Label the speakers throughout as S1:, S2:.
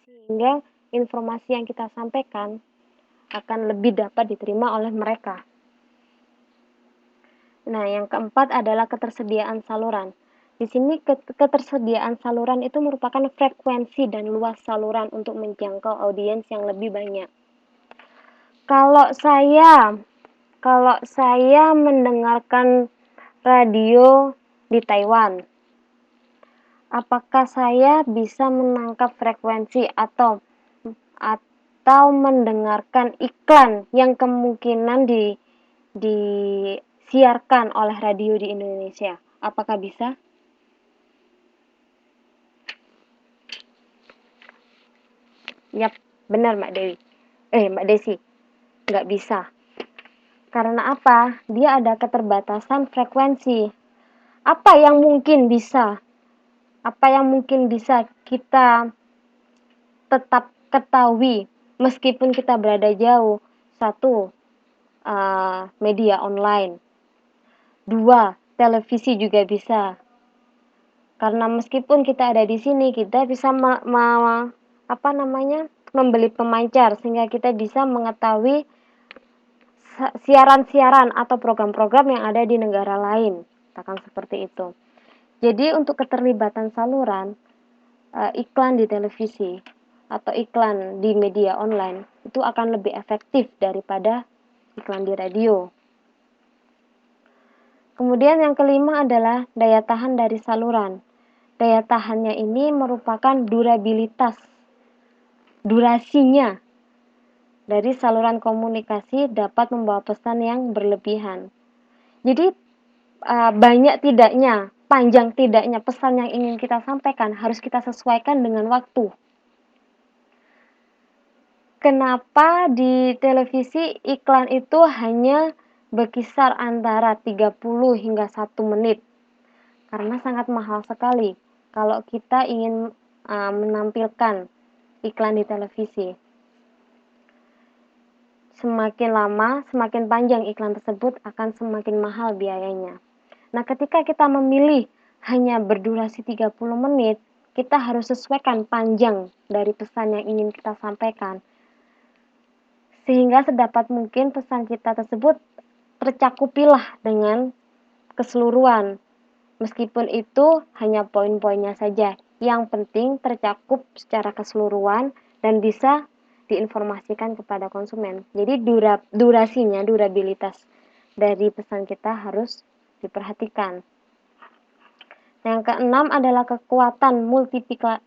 S1: sehingga informasi yang kita sampaikan akan lebih dapat diterima oleh mereka. Nah, yang keempat adalah ketersediaan saluran. Di sini ketersediaan saluran itu merupakan frekuensi dan luas saluran untuk menjangkau audiens yang lebih banyak. Kalau saya mendengarkan radio di Taiwan, apakah saya bisa menangkap frekuensi atau mendengarkan iklan yang kemungkinan disiarkan oleh radio di Indonesia? Apakah bisa? Yap, benar Mbak Desi. Nggak bisa. Karena apa? Dia ada keterbatasan frekuensi. Apa yang mungkin bisa kita tetap ketahui meskipun kita berada jauh? Satu, media online. Dua, televisi juga bisa. Karena meskipun kita ada di sini, kita bisa membeli pemancar sehingga kita bisa mengetahui siaran-siaran atau program-program yang ada di negara lain. Katakan seperti itu. Jadi untuk keterlibatan saluran, iklan di televisi atau iklan di media online itu akan lebih efektif daripada iklan di radio. Kemudian yang kelima adalah daya tahan dari saluran. Daya tahannya ini merupakan durasinya dari saluran komunikasi dapat membawa pesan yang berlebihan. Jadi banyak tidaknya, panjang tidaknya pesan yang ingin kita sampaikan harus kita sesuaikan dengan waktu. Kenapa di televisi iklan itu hanya berkisar antara 30 hingga 1 menit? Karena sangat mahal sekali kalau kita ingin menampilkan iklan di televisi. Semakin lama, semakin panjang iklan tersebut akan semakin mahal biayanya. Nah, ketika kita memilih hanya berdurasi 30 menit, kita harus sesuaikan panjang dari pesan yang ingin kita sampaikan. Sehingga sedapat mungkin pesan kita tersebut tercakupilah dengan keseluruhan. Meskipun itu hanya poin-poinnya saja, yang penting tercakup secara keseluruhan dan bisa diinformasikan kepada konsumen. Jadi durabilitas dari pesan kita harus diperhatikan. Yang keenam adalah kekuatan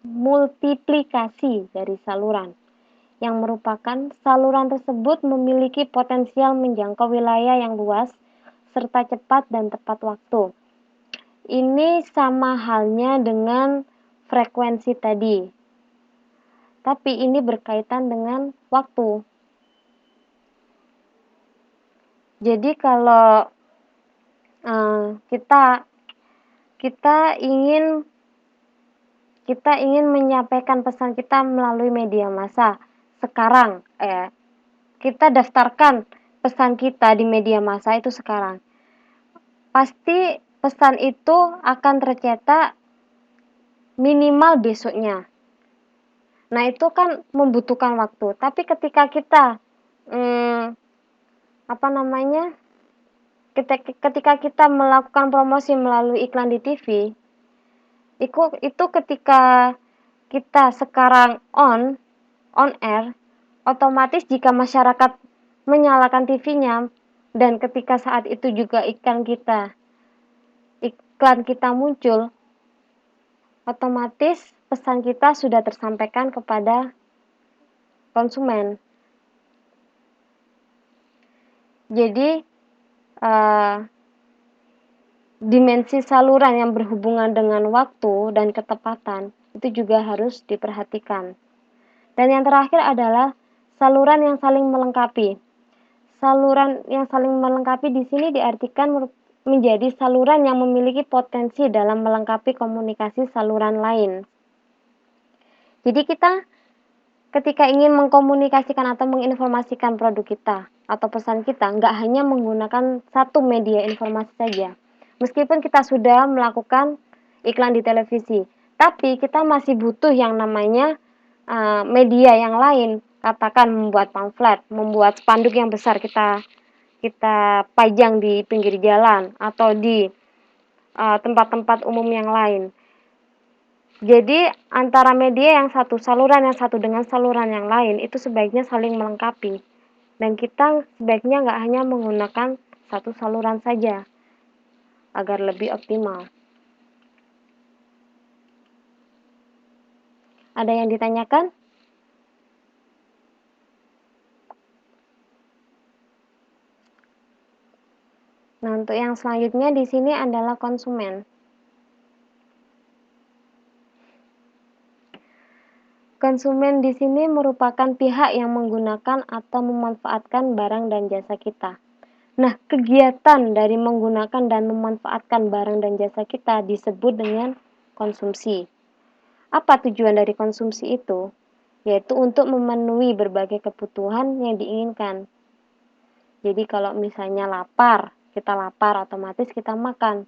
S1: multiplikasi dari saluran, yang merupakan saluran tersebut memiliki potensial menjangkau wilayah yang luas serta cepat dan tepat waktu. Ini sama halnya dengan frekuensi tadi. Tapi ini berkaitan dengan waktu. Jadi kalau kita ingin menyampaikan pesan kita melalui media massa, sekarang kita daftarkan pesan kita di media massa itu sekarang. Pasti pesan itu akan tercetak minimal besoknya. Nah, itu kan membutuhkan waktu. Tapi ketika kita ketika kita melakukan promosi melalui iklan di TV, itu ketika kita sekarang on air, otomatis jika masyarakat menyalakan TV-nya dan ketika saat itu juga iklan kita muncul, otomatis pesan kita sudah tersampaikan kepada konsumen. Jadi dimensi saluran yang berhubungan dengan waktu dan ketepatan itu juga harus diperhatikan. Dan yang terakhir adalah saluran yang saling melengkapi. Saluran yang saling melengkapi di sini diartikan menjadi saluran yang memiliki potensi dalam melengkapi komunikasi saluran lain. Jadi kita ketika ingin mengkomunikasikan atau menginformasikan produk kita atau pesan kita, nggak hanya menggunakan satu media informasi saja. Meskipun kita sudah melakukan iklan di televisi, tapi kita masih butuh yang namanya media yang lain, katakan membuat pamflet, membuat spanduk yang besar kita pajang di pinggir jalan atau di tempat-tempat umum yang lain. Jadi antara media yang satu, saluran yang satu dengan saluran yang lain itu sebaiknya saling melengkapi. Dan kita sebaiknya nggak hanya menggunakan satu saluran saja agar lebih optimal. Ada yang ditanyakan? Nah, untuk yang selanjutnya di sini adalah konsumen. Konsumen di sini merupakan pihak yang menggunakan atau memanfaatkan barang dan jasa kita. Nah, kegiatan dari menggunakan dan memanfaatkan barang dan jasa kita disebut dengan konsumsi. Apa tujuan dari konsumsi itu? Yaitu untuk memenuhi berbagai kebutuhan yang diinginkan. Jadi kalau misalnya kita lapar otomatis kita makan.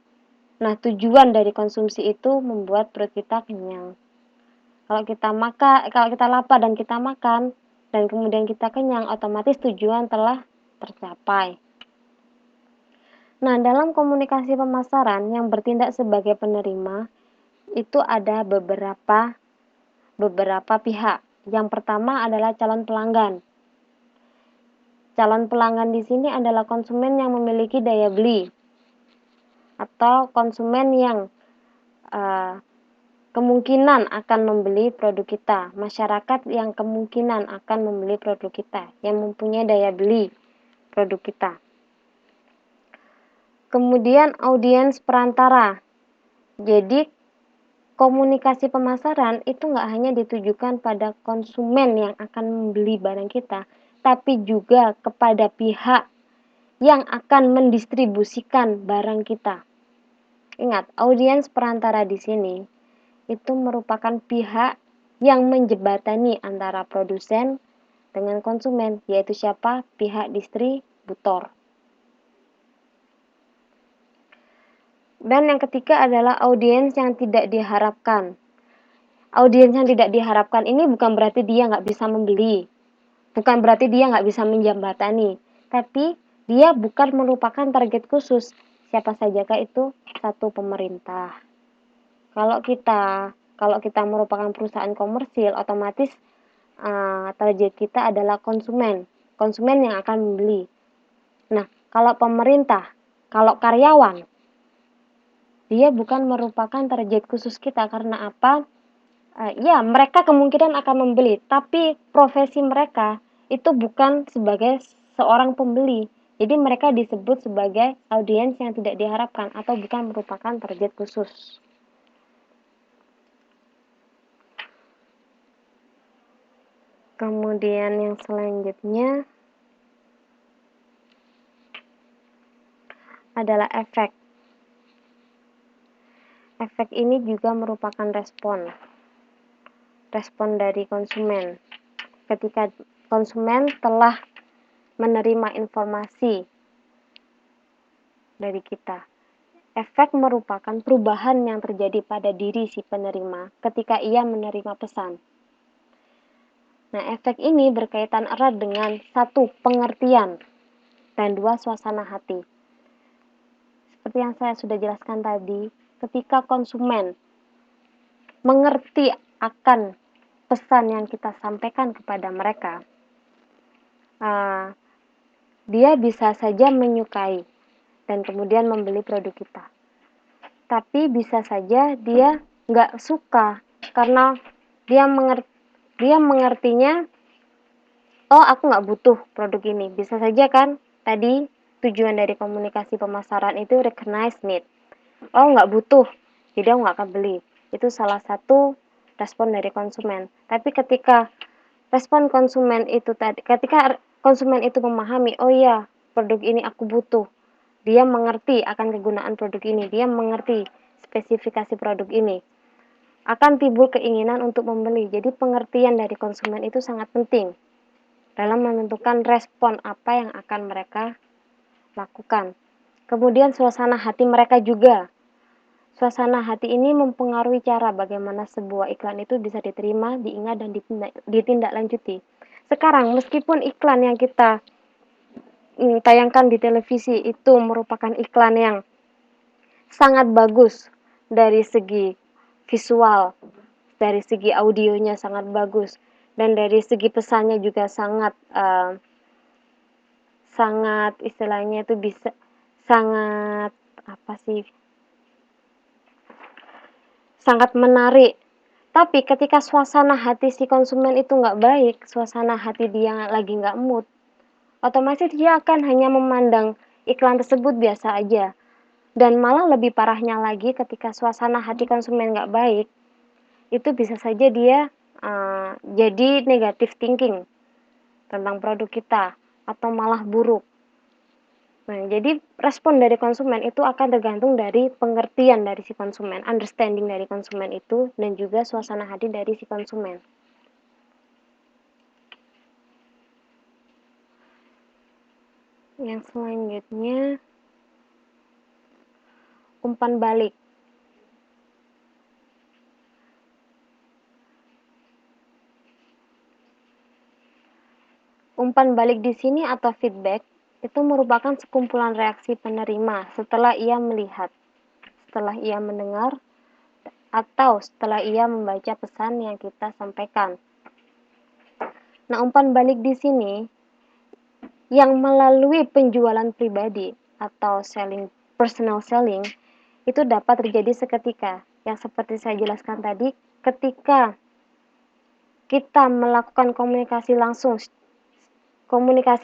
S1: Nah, tujuan dari konsumsi itu membuat perut kita kenyang. Kalau kita lapar dan kita makan dan kemudian kita kenyang, otomatis tujuan telah tercapai. Nah, dalam komunikasi pemasaran yang bertindak sebagai penerima itu ada beberapa pihak. Yang pertama adalah calon pelanggan. Calon pelanggan di sini adalah konsumen yang memiliki daya beli atau konsumen yang kemungkinan akan membeli produk kita, masyarakat yang kemungkinan akan membeli produk kita, yang mempunyai daya beli produk kita. Kemudian audiens perantara. Jadi komunikasi pemasaran itu nggak hanya ditujukan pada konsumen yang akan membeli barang kita, tapi juga kepada pihak yang akan mendistribusikan barang kita. Ingat, audiens perantara di sini itu merupakan pihak yang menjembatani antara produsen dengan konsumen, yaitu siapa? Pihak distributor. Dan yang ketiga adalah audiens yang tidak diharapkan. Audiens yang tidak diharapkan ini bukan berarti dia nggak bisa membeli, bukan berarti dia nggak bisa menjembatani, tapi dia bukan merupakan target khusus. Siapa sajakah itu? Satu, pemerintah. Kalau kita merupakan perusahaan komersil, otomatis target kita adalah konsumen yang akan membeli. Nah, kalau pemerintah, kalau karyawan, dia bukan merupakan target khusus kita. Karena apa? Ya, mereka kemungkinan akan membeli, tapi profesi mereka itu bukan sebagai seorang pembeli. Jadi mereka disebut sebagai audiens yang tidak diharapkan atau bukan merupakan target khusus. Kemudian yang selanjutnya adalah efek. Efek ini juga merupakan respon dari konsumen. Ketika konsumen telah menerima informasi dari kita. Efek merupakan perubahan yang terjadi pada diri si penerima ketika ia menerima pesan. Nah, efek ini berkaitan erat dengan satu, pengertian, dan dua, suasana hati. Seperti yang saya sudah jelaskan tadi, ketika konsumen mengerti akan pesan yang kita sampaikan kepada mereka, dia bisa saja menyukai dan kemudian membeli produk kita. Tapi bisa saja dia nggak suka karena dia mengertinya, oh aku nggak butuh produk ini. Bisa saja kan, tadi tujuan dari komunikasi pemasaran itu recognize need. Oh nggak butuh, jadi aku nggak akan beli. Itu salah satu respon dari konsumen. Tapi ketika ketika konsumen itu memahami, oh iya produk ini aku butuh, dia mengerti akan kegunaan produk ini, dia mengerti spesifikasi produk ini, akan timbul keinginan untuk membeli. Jadi pengertian dari konsumen itu sangat penting dalam menentukan respon apa yang akan mereka lakukan. Kemudian suasana hati mereka juga. Suasana hati ini mempengaruhi cara bagaimana sebuah iklan itu bisa diterima, diingat, dan ditindaklanjuti. Sekarang, meskipun iklan yang kita tayangkan di televisi itu merupakan iklan yang sangat bagus dari segi visual, dari segi audionya sangat bagus, dan dari segi pesannya juga sangat istilahnya itu bisa sangat apa sih, sangat menarik. Tapi ketika suasana hati si konsumen itu nggak baik, suasana hati dia lagi nggak mood, otomatis dia akan hanya memandang iklan tersebut biasa aja. Dan malah lebih parahnya lagi ketika suasana hati konsumen nggak baik, itu bisa saja dia jadi negative thinking tentang produk kita, atau malah buruk. Nah, jadi respon dari konsumen itu akan tergantung dari pengertian dari si konsumen, understanding dari konsumen itu, dan juga suasana hati dari si konsumen. Yang selanjutnya, umpan balik. Umpan balik di sini atau feedback itu merupakan sekumpulan reaksi penerima setelah ia melihat, setelah ia mendengar, atau setelah ia membaca pesan yang kita sampaikan. Nah, umpan balik di sini yang melalui penjualan pribadi atau personal selling itu dapat terjadi seketika. Yang seperti saya jelaskan tadi, ketika kita melakukan komunikasi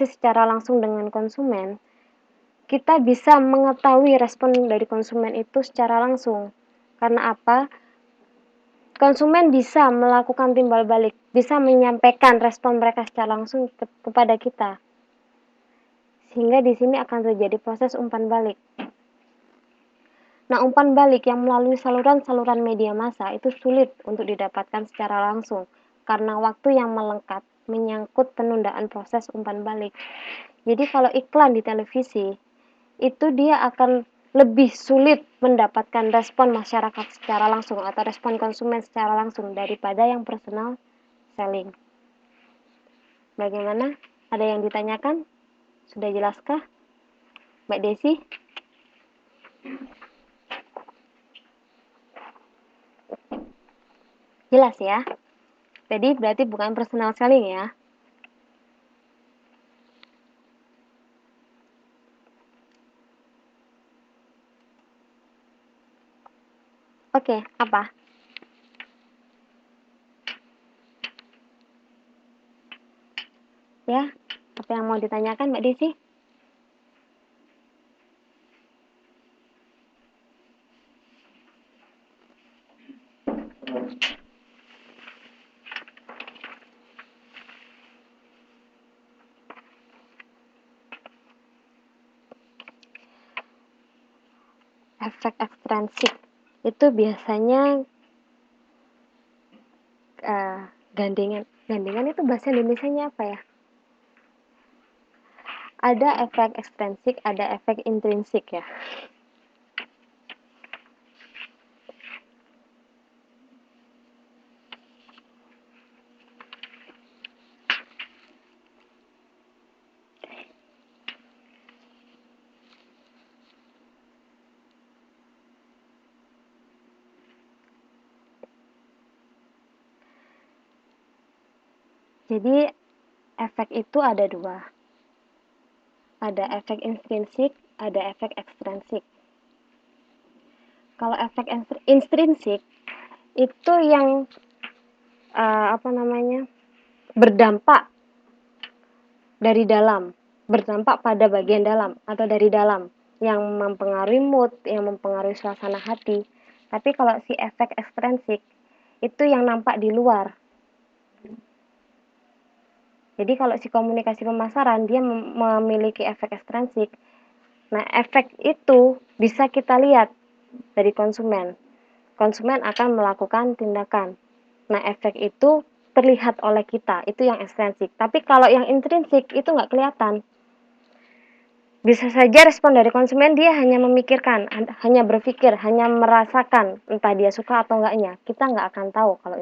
S1: secara langsung dengan konsumen, kita bisa mengetahui respon dari konsumen itu secara langsung. Karena apa? Konsumen bisa melakukan timbal balik, bisa menyampaikan respon mereka secara langsung kepada kita. Sehingga di sini akan terjadi proses umpan balik. Nah, umpan balik yang melalui saluran-saluran media massa itu sulit untuk didapatkan secara langsung karena waktu yang melengkap menyangkut penundaan proses umpan balik. Jadi kalau iklan di televisi itu dia akan lebih sulit mendapatkan respon masyarakat secara langsung atau respon konsumen secara langsung daripada yang personal selling. Bagaimana? Ada yang ditanyakan? Sudah jelaskah, Mbak Desi? Jelas ya? Jadi berarti bukan personal selling ya? Oke, apa? Ya, apa yang mau ditanyakan Mbak Desi? Efek ekstrinsik itu biasanya gandengan itu bahasa Indonesianya apa ya? Ada efek ekstrinsik, ada efek intrinsik ya. Jadi efek itu ada dua. Ada efek intrinsik, ada efek ekstrinsik. Kalau efek intrinsik itu yang berdampak dari dalam, berdampak pada bagian dalam atau dari dalam, yang mempengaruhi mood, yang mempengaruhi suasana hati. Tapi kalau si efek ekstrinsik itu yang nampak di luar. Jadi kalau si komunikasi pemasaran dia memiliki efek ekstrinsik. Nah, efek itu bisa kita lihat dari konsumen. Konsumen akan melakukan tindakan. Nah, efek itu terlihat oleh kita, itu yang ekstrinsik. Tapi kalau yang intrinsik itu nggak kelihatan. Bisa saja respon dari konsumen dia hanya memikirkan, hanya berpikir, hanya merasakan, entah dia suka atau enggaknya, kita nggak akan tahu kalau